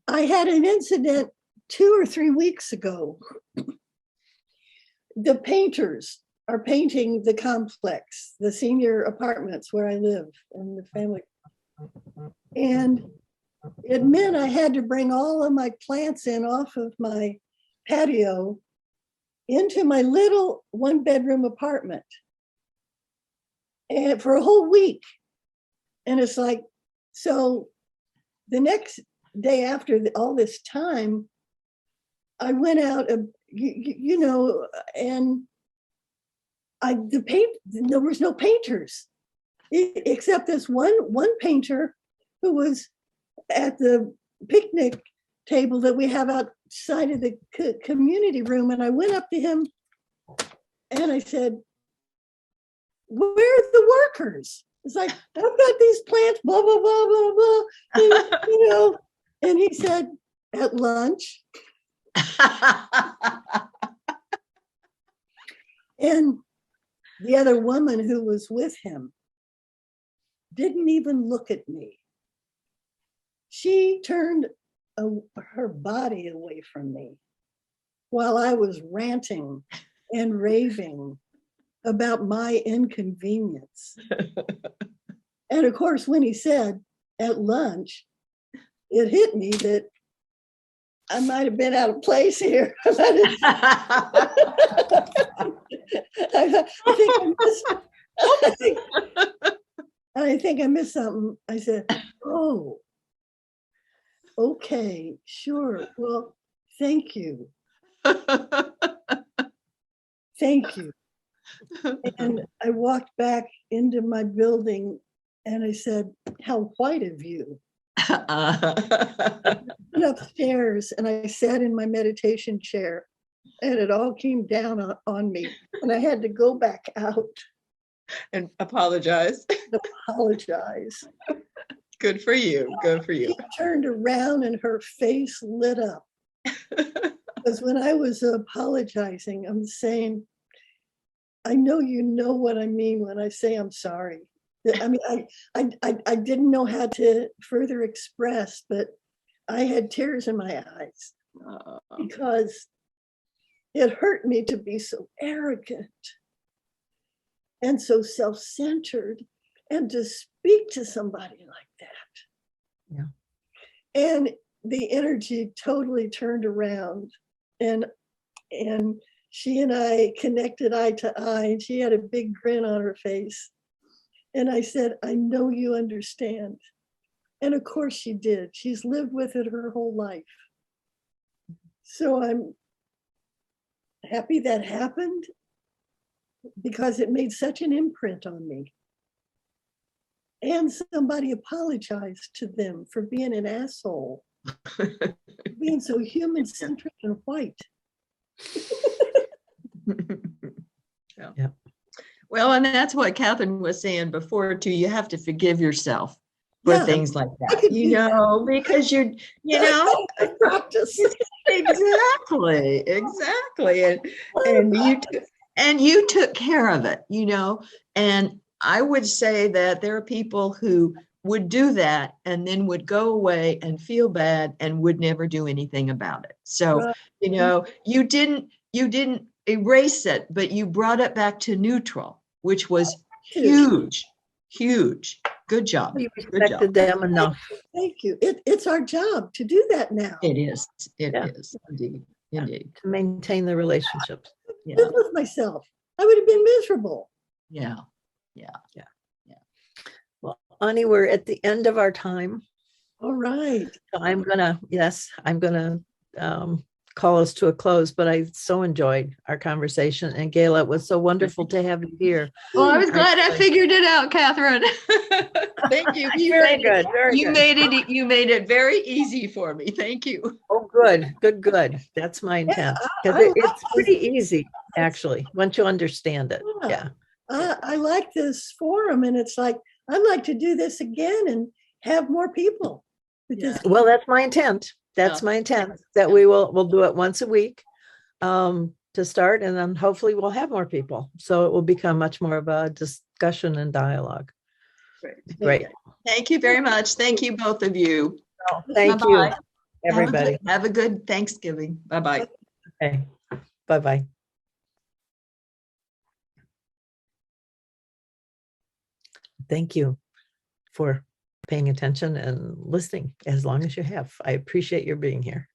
I had an incident 2 or 3 weeks ago. The painters are painting the complex, the senior apartments where I live and the family. And it meant I had to bring all of my plants in off of my patio into my little 1-bedroom apartment, and for a whole week. And it's like, so the next day after all this time, I went out, you know, and there was no painters except this one painter who was at the picnic table that we have outside of the community room. And I went up to him and I said, where are the workers? It's like, I've got these plants, blah, blah, blah, blah, blah. And, you know, and he said, at lunch. And the other woman who was with him didn't even look at me. She turned her body away from me while I was ranting and raving about my inconvenience. And of course, when he said at lunch, it hit me that I might have been out of place here. I think I missed something. I said, oh, okay, sure. Well, thank you. Thank you. And I walked back into my building and I said, how white of you. Went upstairs and I sat in my meditation chair and it all came down on me. And I had to go back out and apologize. and apologize. Good for you. Good for you. She turned around and her face lit up. Because when I was apologizing, I'm saying, I know you know what I mean when I say I'm sorry. I mean, I didn't know how to further express, but I had tears in my eyes because it hurt me to be so arrogant and so self-centered and to speak to somebody like that. Yeah. And the energy totally turned around and she and I connected eye to eye and she had a big grin on her face. And I said, I know you understand. And of course she did. She's lived with it her whole life. So I'm happy that happened because it made such an imprint on me. and somebody apologized to them for being an asshole, being so human-centric and white. Yeah. Well, and that's what Catherine was saying before too. You have to forgive yourself for Yeah, things like I that, could do that. because I practice. exactly, and you took care of it, and I would say that there are people who would do that and then would go away and feel bad and would never do anything about it. So, Right. you didn't erase it, but you brought it back to neutral, which was huge. Good job. We Good job. respected them enough. Thank you. It's our job to do that now. It is. It Yeah. is indeed. Yeah. Indeed. To maintain the relationships. Yeah. Live with myself. I would have been miserable. Yeah. Well, Ani, we're at the end of our time. All right. So I'm gonna call us to a close, but I so enjoyed our conversation. And Gayla, it was so wonderful to have you here. Well, I was glad I figured it out, Catherine. Thank you. Very good. Very You good. made it very easy for me. Thank you. Oh, good. That's my intent. Because I like it's pretty easy, actually, once you understand it. Yeah. I like this forum, and it's like, I'd like to do this again and have more people. Because Well, that's my intent. That's Yeah. my intent, that we'll do it once a week to start, and then hopefully we'll have more people. So it will become much more of a discussion and dialogue. Great. Thank you very much. Thank you, both of you. Thank you, Bye-bye. everybody. Have a good Thanksgiving. Bye-bye. Okay. Bye-bye. Thank you for paying attention and listening as long as you have. I appreciate your being here.